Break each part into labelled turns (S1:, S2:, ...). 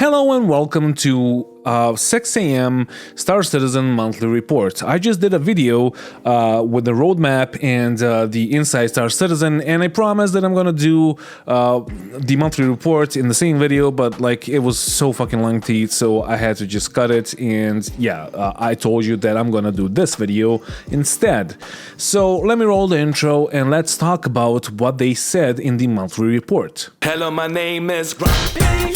S1: Hello and welcome to 6 a.m. Star Citizen monthly report. I just did a video with the roadmap and the Inside Star Citizen, and I promised that I'm gonna do the monthly report in the same video, but like it was so fucking lengthy, so I had to just cut it. And yeah, I told you that I'm gonna do this video instead. So let me roll the intro and let's talk about what they said in the monthly report.
S2: Hello, my name is Grumpy.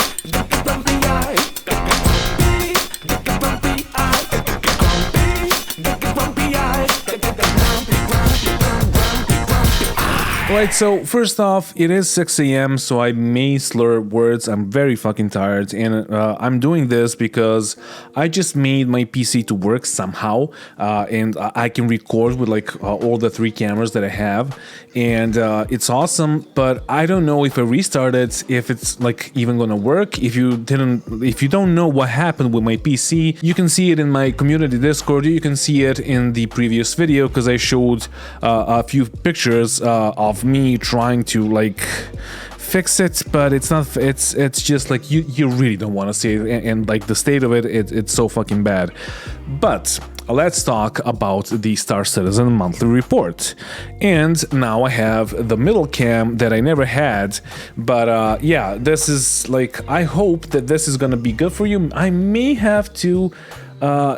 S1: Right, so first off, it is 6 a.m, so I may slur words. I'm very fucking tired, and I'm doing this because I just made my PC to work somehow, and I can record with like all the 3 cameras that I have, and it's awesome. But I don't know if I restart it, if it's like even gonna work. If you don't know what happened with my PC, you can see it in my community Discord. You can see it in the previous video because I showed a few pictures of me trying to like fix it, but it's not. It's just like you really don't want to see it, and like the state of it's so fucking bad. But let's talk about the Star Citizen monthly report. And now I have the middle cam that I never had, but yeah, this is like, I hope that this is gonna be good for you. I may have to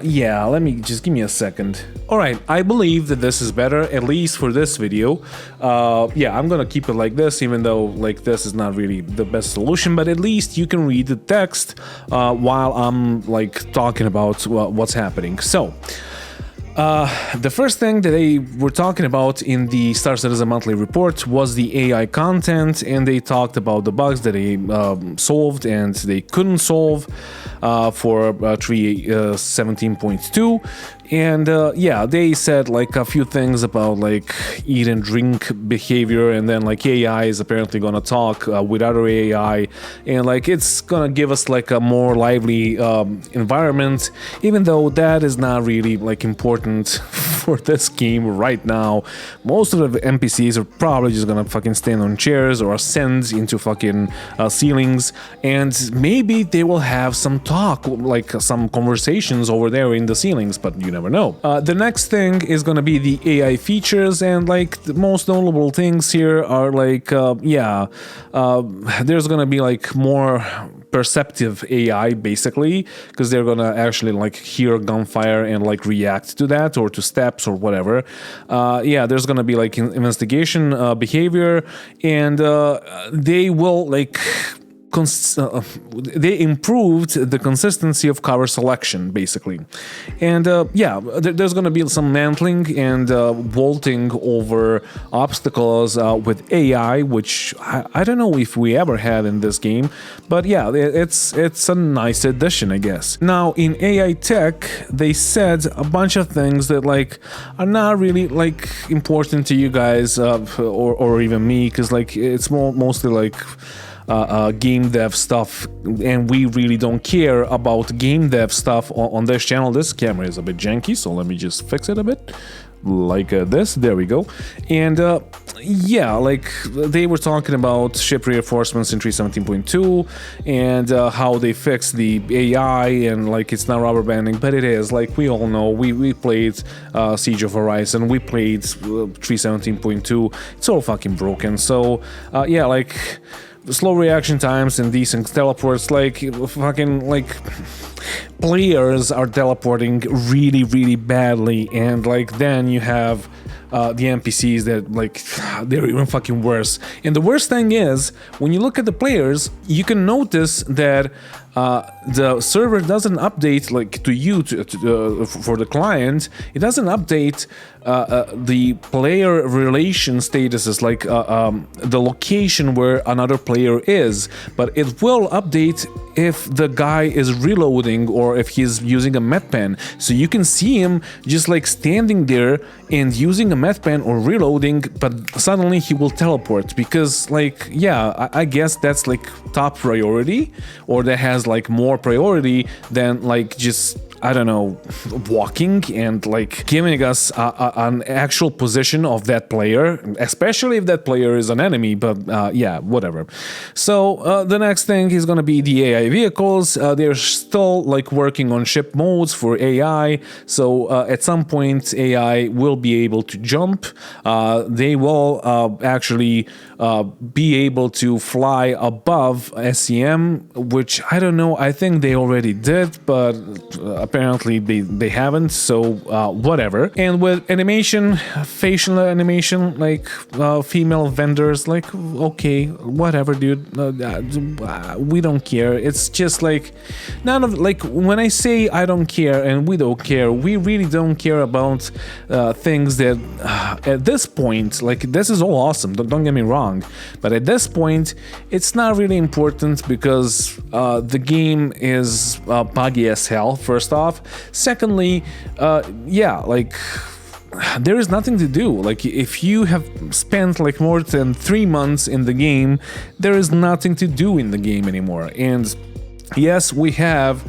S1: yeah, let me just give me a second. Alright, I believe that this is better, at least for this video. Yeah, I'm gonna keep it like this, even though like this is not really the best solution, but at least you can read the text while I'm like talking about what's happening. So the first thing that they were talking about in the Star Citizen monthly report was the AI content, and they talked about the bugs that they solved and they couldn't solve for 3.17.2. And yeah, they said like a few things about like eat and drink behavior, and then like AI is apparently gonna talk with other AI, and like it's gonna give us like a more lively environment, even though that is not really like important for this game right now. Most of the NPCs are probably just gonna fucking stand on chairs or ascend into fucking ceilings, and maybe they will have some talk, like some conversations over there in the ceilings, but you never know. The next thing is gonna be the AI features, and like the most notable things here are like yeah, there's gonna be like more perceptive AI basically, because they're gonna actually like hear gunfire and like react to that or to steps or whatever. Yeah, there's gonna be like investigation behavior, and they will like they improved the consistency of cover selection basically. And yeah, there's gonna be some mantling and vaulting over obstacles with AI, which I don't know if we ever had in this game, but yeah, it's a nice addition, I guess. Now in AI tech, they said a bunch of things that like are not really like important to you guys or even me, because like it's mostly like game dev stuff, and we really don't care about game dev stuff on this channel. This camera is a bit janky, so let me just fix it a bit like this. There we go. And yeah, like they were talking about ship reinforcements in 3.17.2 and how they fixed the AI, and like it's not rubber banding, but it is. Like we all know, we played Siege of Horizon, we played 3.17.2. It's all fucking broken. So yeah, like slow reaction times and decent teleports, like fucking like players are teleporting really badly, and like then you have the NPCs that like they're even fucking worse. And the worst thing is, when you look at the players, you can notice that the server doesn't update like to you for the client. It doesn't update the player relation statuses, like the location where another player is, but it will update if the guy is reloading or if he's using a med pen. So you can see him just like standing there and using a med pen or reloading, but suddenly he will teleport, because like, yeah, I guess that's like top priority, or that has like more priority than like just I don't know, walking and like giving us an actual position of that player, especially if that player is an enemy. But yeah, whatever. So the next thing is gonna be the AI vehicles. They're still like working on ship modes for AI. So at some point, AI will be able to jump. They will actually be able to fly above SEM, which I don't know. I think they already did, but apparently they haven't. So whatever. And with animation, facial animation, like female vendors, like okay, whatever, dude. We don't care. It's just like none of like when I say I don't care and we don't care, we really don't care about things that at this point, like this is all awesome. Don't get me wrong, but at this point, it's not really important because the game is buggy as hell. First off, secondly, yeah, like there is nothing to do. Like if you have spent like more than 3 months in the game, there is nothing to do in the game anymore. And yes, we have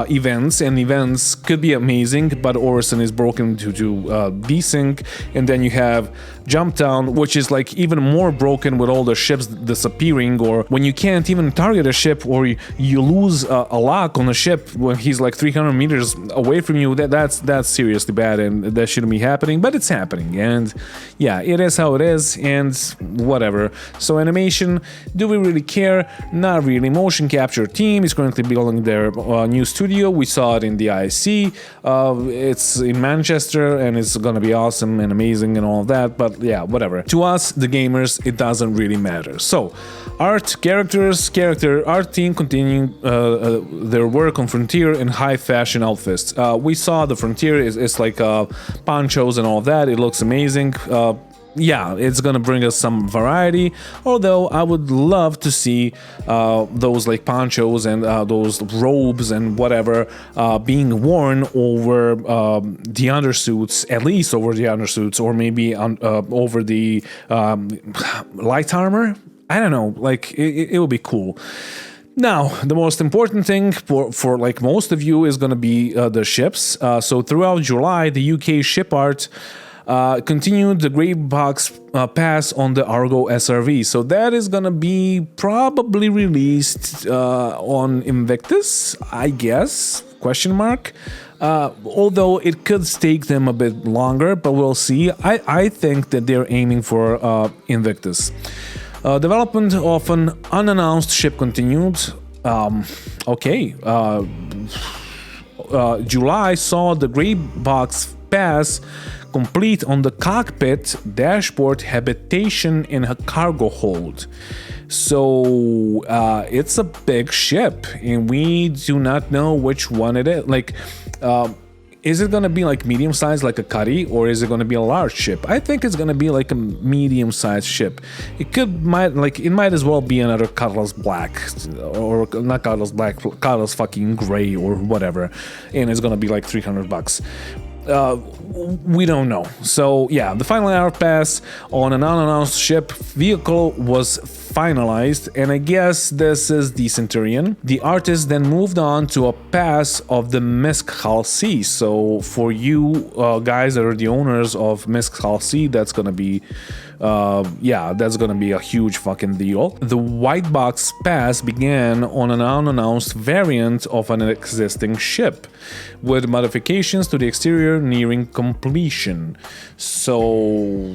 S1: events, and events could be amazing, but Orison is broken to desync, and then you have Jump Down, which is like even more broken with all the ships disappearing, or when you can't even target a ship, or you lose a lock on a ship when he's like 300 meters away from you. That's seriously bad, and that shouldn't be happening, but it's happening, and yeah, it is how it is, and whatever. So animation, do we really care? Not really. Motion capture team is currently building their new studio. We saw it in the IC. It's in Manchester, and it's gonna be awesome and amazing and all of that, but yeah, whatever. To us, the gamers, it doesn't really matter. So, art, art team continuing their work on Frontier in high fashion outfits. We saw the Frontier is like ponchos and all of that. It looks amazing. Yeah, it's gonna bring us some variety, although I would love to see those like ponchos and those robes and whatever being worn over the undersuits, at least over the undersuits, or maybe over the light armor. I don't know, like it would be cool. Now, the most important thing for like most of you is gonna be the ships. So throughout July, the UK ship art continued the gray box pass on the Argo SRV. So that is gonna be probably released on Invictus, I guess, question mark. Although it could take them a bit longer, but we'll see. I think that they're aiming for Invictus. Development of an unannounced ship continued. Okay. July saw the gray box pass complete on the cockpit, dashboard, habitation, and a cargo hold. So it's a big ship, and we do not know which one it is. Like, is it gonna be like medium size, like a Cuddy, or is it gonna be a large ship? I think it's gonna be like a medium sized ship. It might as well be another Cutlass Black, or not Cutlass Black, Cutlass fucking Gray, or whatever, and it's gonna be like $300. We don't know. So yeah, the final air pass on an unannounced ship vehicle was finalized, and I guess this is the Centurion. The artist then moved on to a pass of the Mescal Sea. So for you guys that are the owners of Mescal Sea, that's gonna be that's gonna be a huge fucking deal. The white box pass began on an unannounced variant of an existing ship, with modifications to the exterior nearing completion. So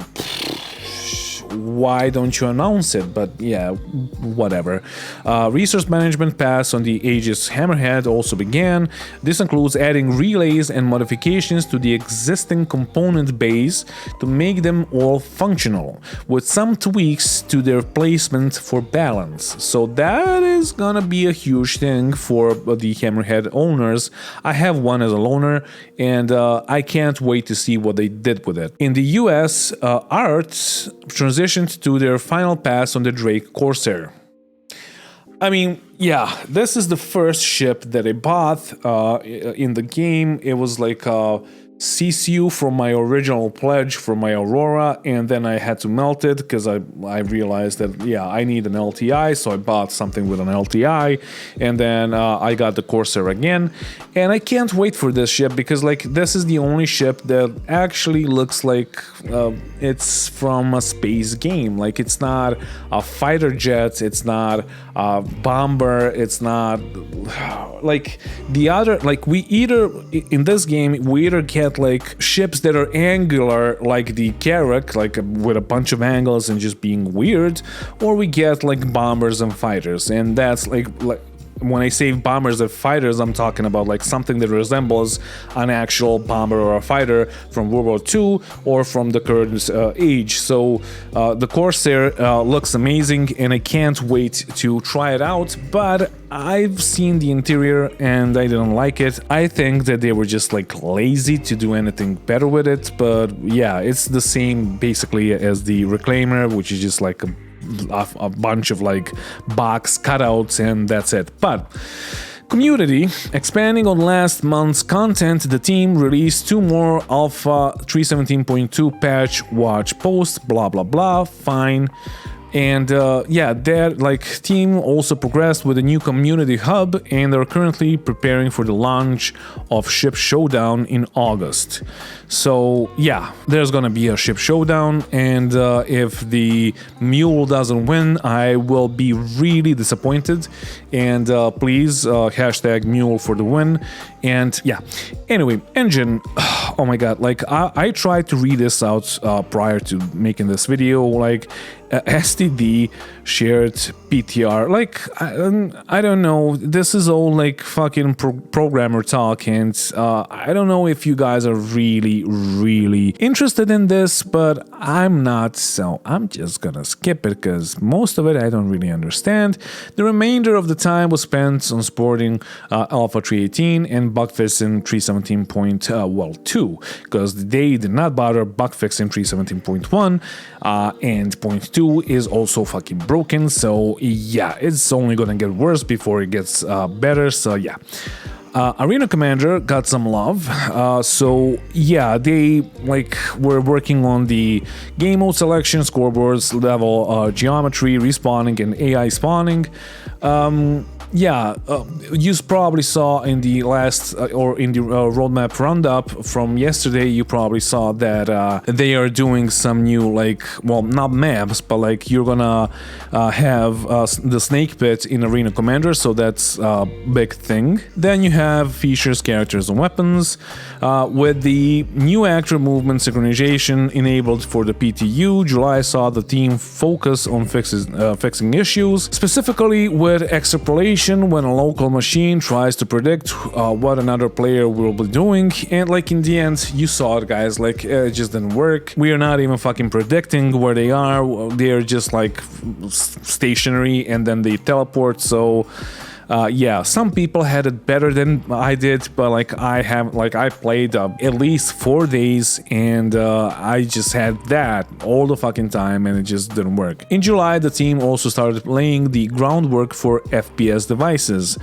S1: why don't you announce it? But yeah, whatever. Resource management pass on the Aegis Hammerhead also began. This includes adding relays and modifications to the existing component base to make them all functional, with some tweaks to their placement for balance. So that is gonna be a huge thing for the Hammerhead owners. I have one as a loaner, and I can't wait to see what they did with it. In the US, Arts transitioned to their final pass on the Drake Corsair. I mean, yeah, this is the first ship that I bought in the game. It was like CCU from my original pledge for my Aurora, and then I had to melt it because I realized that, yeah, I need an LTI, so I bought something with an LTI, and then I got the Corsair again, and I can't wait for this ship because, like, this is the only ship that actually looks like it's from a space game. Like, it's not a fighter jet, it's not a bomber, it's not like the other, like, we either, in this game, we either get like ships that are angular like the Carrack, like with a bunch of angles and just being weird, or we get like bombers and fighters, and that's like when I say bombers and fighters, I'm talking about like something that resembles an actual bomber or a fighter from World War II or from the current age. So the Corsair looks amazing, and I can't wait to try it out, but I've seen the interior and I didn't like it. I think that they were just like lazy to do anything better with it, but yeah, it's the same basically as the Reclaimer, which is just like a bunch of like box cutouts, and that's it. But community, expanding on last month's content, the team released 2 more Alpha 317.2 patch watch posts, blah blah blah, fine. And yeah, their like team also progressed with a new community hub, and they're currently preparing for the launch of Ship Showdown in August. So yeah, there's gonna be a Ship Showdown, and if the mule doesn't win, I will be really disappointed. And please hashtag mule for the win. And yeah, anyway, engine. Oh my god, like I tried to read this out prior to making this video, like STD shared PTR, like I don't know, this is all like fucking programmer talk, and I don't know if you guys are really interested in this, but I'm not, so I'm just gonna skip it because most of it I don't really understand. The remainder of the time was spent on sporting Alpha 318 and bug fixing 317.2, because they did not bother bug fixing 317.1, and point 2 is also fucking broken, so yeah, it's only gonna get worse before it gets better, so yeah. Arena Commander got some love, so yeah, they like were working on the game mode selection, scoreboards, level geometry, respawning, and AI spawning. Yeah, you probably saw in the last or in the roadmap roundup from yesterday, you probably saw that they are doing some new, like, well, not maps, but like you're gonna have the snake pit in Arena Commander, so that's a big thing. Then you have features, characters, and weapons. With the new actor movement synchronization enabled for the PTU, July saw the team focus on fixing issues, specifically with extrapolation when a local machine tries to predict what another player will be doing, and like in the end you saw it, guys, like it just didn't work. We are not even fucking predicting where they are, they're just like stationary and then they teleport. So yeah, some people had it better than I did, but like I played at least 4 days, and I just had that all the fucking time, and it just didn't work. In July, the team also started laying the groundwork for FPS devices.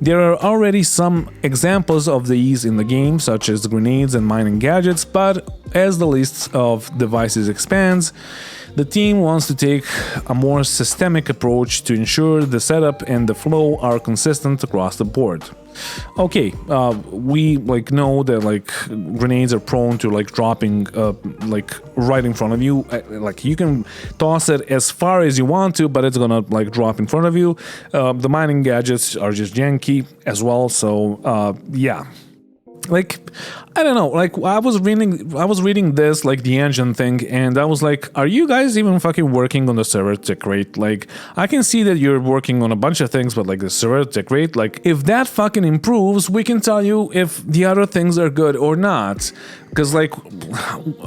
S1: There are already some examples of these in the game, such as grenades and mining gadgets, but as the list of devices expands, the team wants to take a more systemic approach to ensure the setup and the flow are consistent across the board. Okay, we like know that like grenades are prone to like dropping like right in front of you. Like you can toss it as far as you want to, but it's gonna like drop in front of you. The mining gadgets are just janky as well, so yeah. Like, I don't know, like I was reading this, like the engine thing, and I was like, are you guys even fucking working on the server tick rate? Like, I can see that you're working on a bunch of things, but like the server tick rate, like if that fucking improves, we can tell you if the other things are good or not. Because like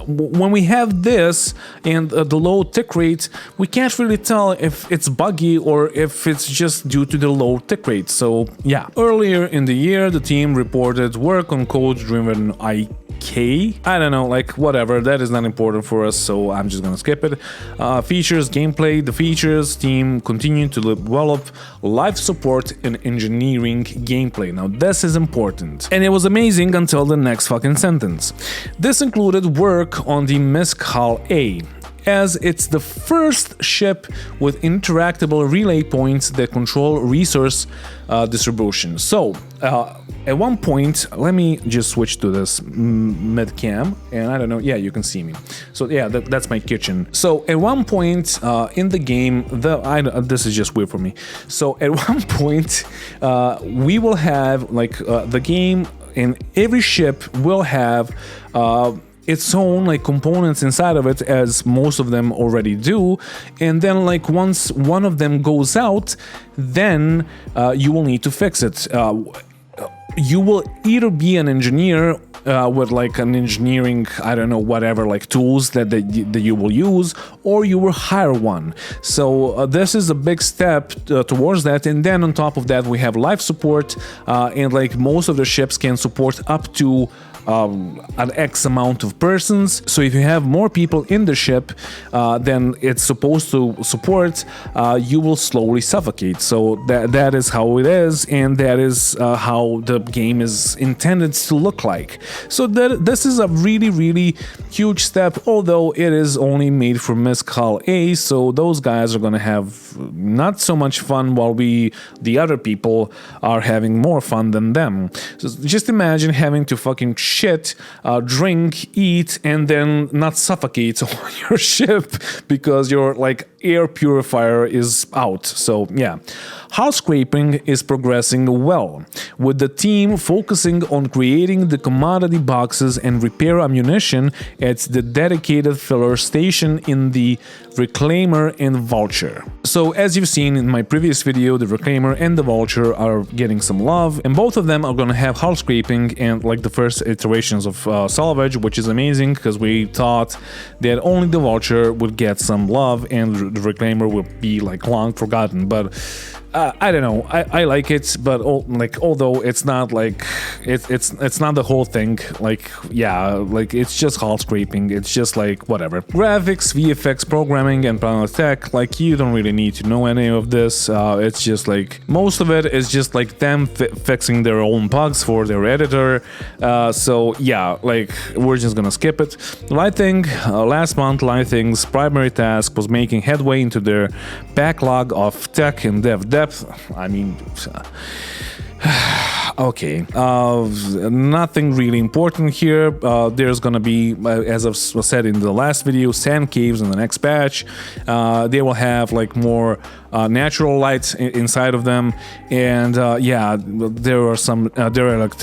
S1: when we have this and the low tick rate, we can't really tell if it's buggy or if it's just due to the low tick rate. So yeah, earlier in the year, the team reported work on code-driven okay. I don't know, like whatever, that is not important for us, so I'm just gonna skip it. Features, gameplay, the features team continue to develop live support and engineering gameplay. Now this is important. And it was amazing until the next fucking sentence. This included work on the Mescal A, as it's the first ship with interactable relay points that control resource distribution. So, at one point, let me just switch to this medcam, and I don't know, yeah, you can see me. So yeah, that's my kitchen. So at one point in the game, this is just weird for me. So at one point, we will have like the game, and every ship will have its own like components inside of it, as most of them already do, and then like once one of them goes out, then you will need to fix it. You will either be an engineer with like an engineering, I don't know, whatever, like tools that you will use, or you will hire one. So this is a big step towards that. And then on top of that, we have life support, and like most of the ships can support up to an X amount of persons. So if you have more people in the ship than it's supposed to support, you will slowly suffocate. So that is how it is, and that is how the game is intended to look like. So this is a really huge step, although it is only made for Mescal A, so those guys are gonna have not so much fun, while the other people are having more fun than them. So just imagine having to fucking shit, drink, eat, and then not suffocate on your ship because your like air purifier is out. So yeah, house scraping is progressing well, with the team focusing on creating the commodity boxes and repair ammunition at the dedicated filler station in the Reclaimer and Vulture. So as you've seen in my previous video, the Reclaimer and the Vulture are getting some love, and both of them are gonna have hull scraping and like the first iterations of salvage, which is amazing because we thought that only the Vulture would get some love and the Reclaimer would be like long forgotten. But I don't know, I like it, but although it's not like it's not the whole thing, like yeah, like it's just hull scraping, it's just like whatever. Graphics, VFX, programming, and panel tech, like you don't really need to know any of this. It's just like most of it is just like them fixing their own bugs for their editor. So yeah, like we're just gonna skip it. Lighting, last month Lighting's primary task was making headway into their backlog of tech and dev depth. I mean, okay, nothing really important here. There's gonna be, as I've said in the last video, sand caves in the next patch. They will have like more natural lights inside of them, and yeah, there are like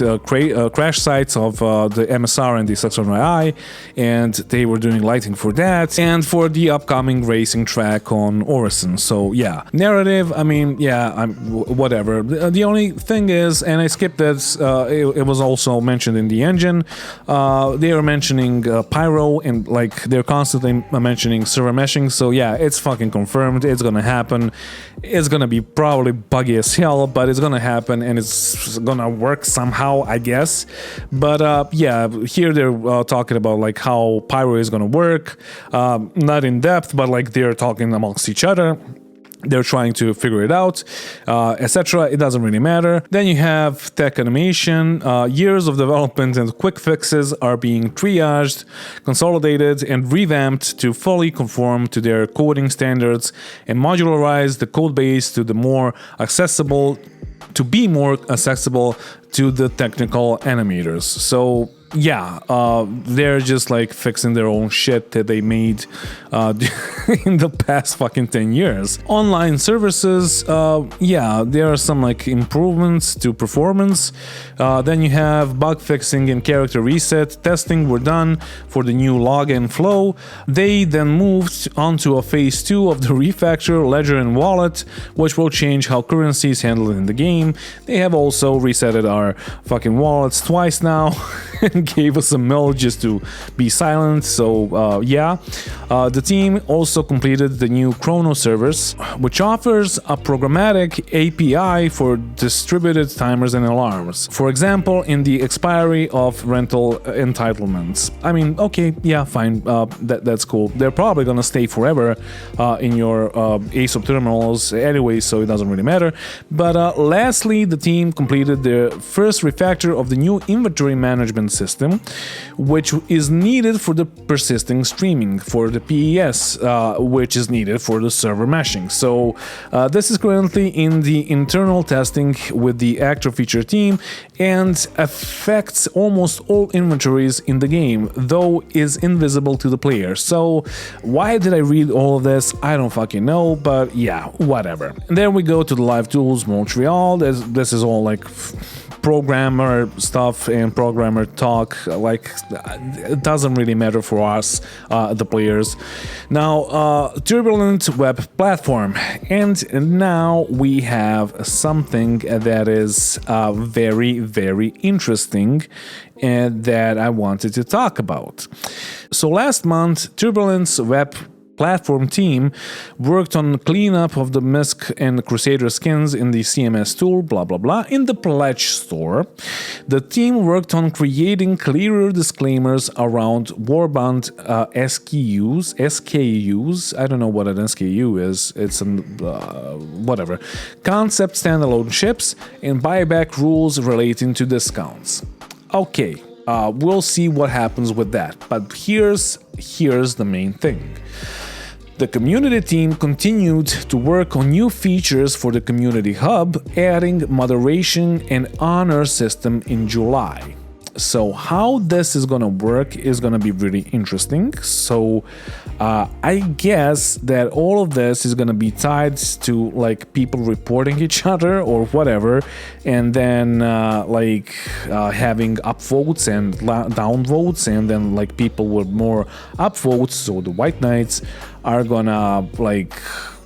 S1: crash sites of the MSR and the 600i, and they were doing lighting for that and for the upcoming racing track on Orison. So yeah, narrative, I mean, yeah, whatever. The only thing is, and I skipped this, it was also mentioned in the engine, they are mentioning pyro, and like they're constantly mentioning server meshing. So yeah, it's fucking confirmed, it's gonna happen. It's gonna be probably buggy as hell, but it's gonna happen, and it's gonna work somehow, I guess. But yeah, here they're talking about like how pyro is gonna work, not in depth, but like they're talking amongst each other. They're trying to figure it out, etc. It doesn't really matter. Then you have tech animation. Years of development and quick fixes are being triaged, consolidated, and revamped to fully conform to their coding standards and modularize the code base to be more accessible to the technical animators. So yeah, they're just like fixing their own shit that they made in the past fucking 10 years. Online services, yeah, there are some like improvements to performance. Then you have bug fixing and character reset. Testing were done for the new login flow. They then moved on to a phase 2 of the refactor, ledger and wallet, which will change how currency is handled in the game. They have also resetted our fucking wallets twice now. gave us a mail just to be silent. So the team also completed the new Chrono service, which offers a programmatic API for distributed timers and alarms. For example, in the expiry of rental entitlements. I mean, okay, yeah, fine, that's cool. They're probably gonna stay forever in your ASOP terminals anyway, so it doesn't really matter. But lastly, the team completed the first refactor of the new inventory management system, which is needed for the persisting streaming for the PES, which is needed for the server meshing. So this is currently in the internal testing with the actor feature team and affects almost all inventories in the game, though is invisible to the player. So why did I read all of this? I don't fucking know, but yeah, whatever. And then we go to the Live Tools Montreal. This is all like programmer stuff and programmer talk. Like, it doesn't really matter for us, the players. Now, turbulent web platform, and now we have something that is very, very interesting and that I wanted to talk about. So last month, Turbulence Web Platform team worked on cleanup of the Misk and Crusader skins in the CMS tool, blah blah blah, in the Pledge store. The team worked on creating clearer disclaimers around Warband SKUs. I don't know what an SKU is. It's an whatever. Concept standalone ships and buyback rules relating to discounts. Okay, we'll see what happens with that. But here's the main thing. The community team continued to work on new features for the community hub, adding moderation and honor system in July. So how this is gonna work is gonna be really interesting. So I guess that all of this is gonna be tied to like people reporting each other or whatever, and then having upvotes and downvotes, and then like people with more upvotes, so the White Knights are gonna like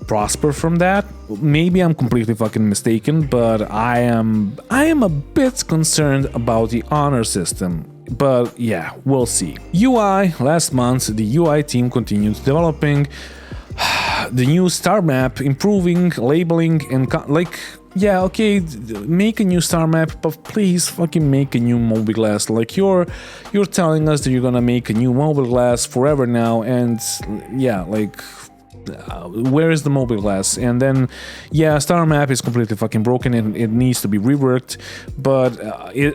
S1: prosper from that. Maybe I'm completely fucking mistaken, but I am a bit concerned about the honor system. But yeah, we'll see. UI, last month the UI team continued developing the new star map, improving labeling and yeah, okay, make a new star map, but please fucking make a new mobiGlas. Like you're telling us that you're gonna make a new mobiGlas forever now, and yeah, like where is the mobiGlas? And then yeah, star map is completely fucking broken and it needs to be reworked. But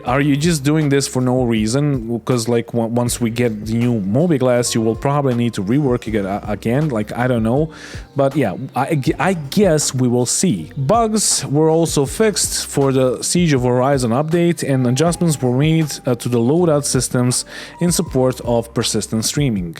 S1: are you just doing this for no reason? Because like once we get the new mobiGlas, you will probably need to rework it again. Like, I don't know, but yeah, I guess we will see. Bugs were also fixed for the Siege of Horizon update, and adjustments were made to the loadout systems in support of persistent streaming.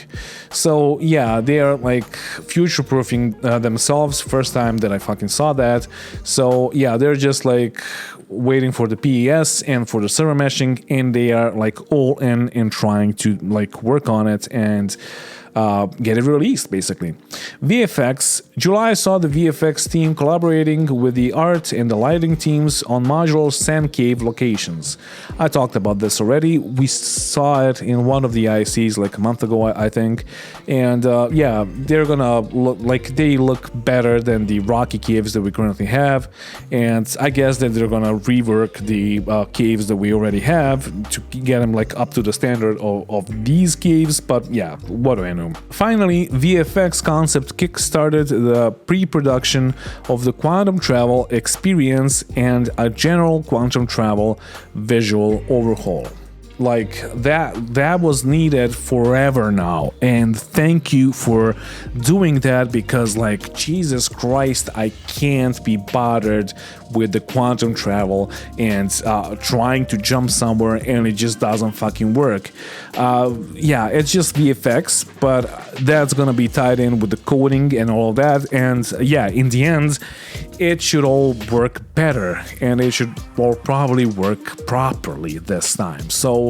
S1: So yeah, they are like future-proofing themselves. First time that I fucking saw that. So yeah, they're just like waiting for the PES and for the server meshing, and they are like all in and trying to like work on it and get it released, basically. VFX. July saw the VFX team collaborating with the art and the lighting teams on modular sand cave locations. I talked about this already. We saw it in one of the ICs like a month ago, I think. And yeah, they're gonna look like they look better than the rocky caves that we currently have. And I guess that they're gonna rework the caves that we already have to get them like up to the standard of these caves. But yeah, what do I know? Finally, VFX Concept kickstarted the pre-production of the quantum travel experience and a general quantum travel visual overhaul. Like that was needed forever now, and thank you for doing that, because like Jesus Christ, I can't be bothered with the quantum travel and trying to jump somewhere and it just doesn't fucking work. Yeah, it's just VFX, but that's gonna be tied in with the coding and all of that, and yeah, in the end it should all work better, and it should all probably work properly this time. So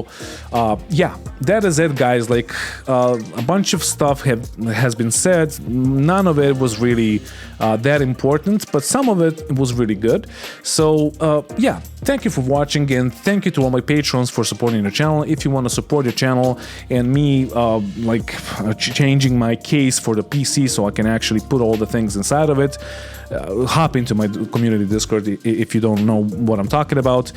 S1: So yeah, that is it, guys. Like a bunch of stuff has been said. None of it was really that important, but some of it was really good. So yeah, thank you for watching, and thank you to all my patrons for supporting the channel. If you want to support the channel and me changing my case for the PC so I can actually put all the things inside of it, hop into my community Discord if you don't know what I'm talking about.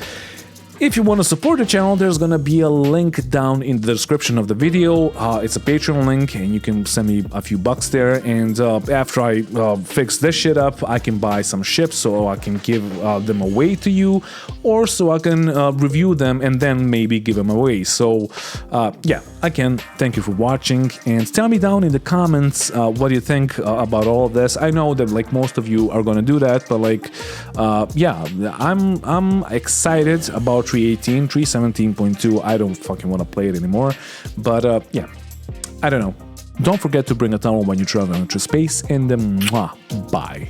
S1: If you want to support the channel, there's gonna be a link down in the description of the video. It's a Patreon link, and you can send me a few bucks there. And after I fix this shit up, I can buy some ships so I can give them away to you, or so I can review them and then maybe give them away. So yeah, again, thank you for watching, and tell me down in the comments what you think about all of this. I know that like most of you are gonna do that, but like yeah, I'm excited about 3.18, 3.17.2. I don't fucking want to play it anymore, but yeah, I don't know. Don't forget to bring a tunnel when you travel into space, and bye.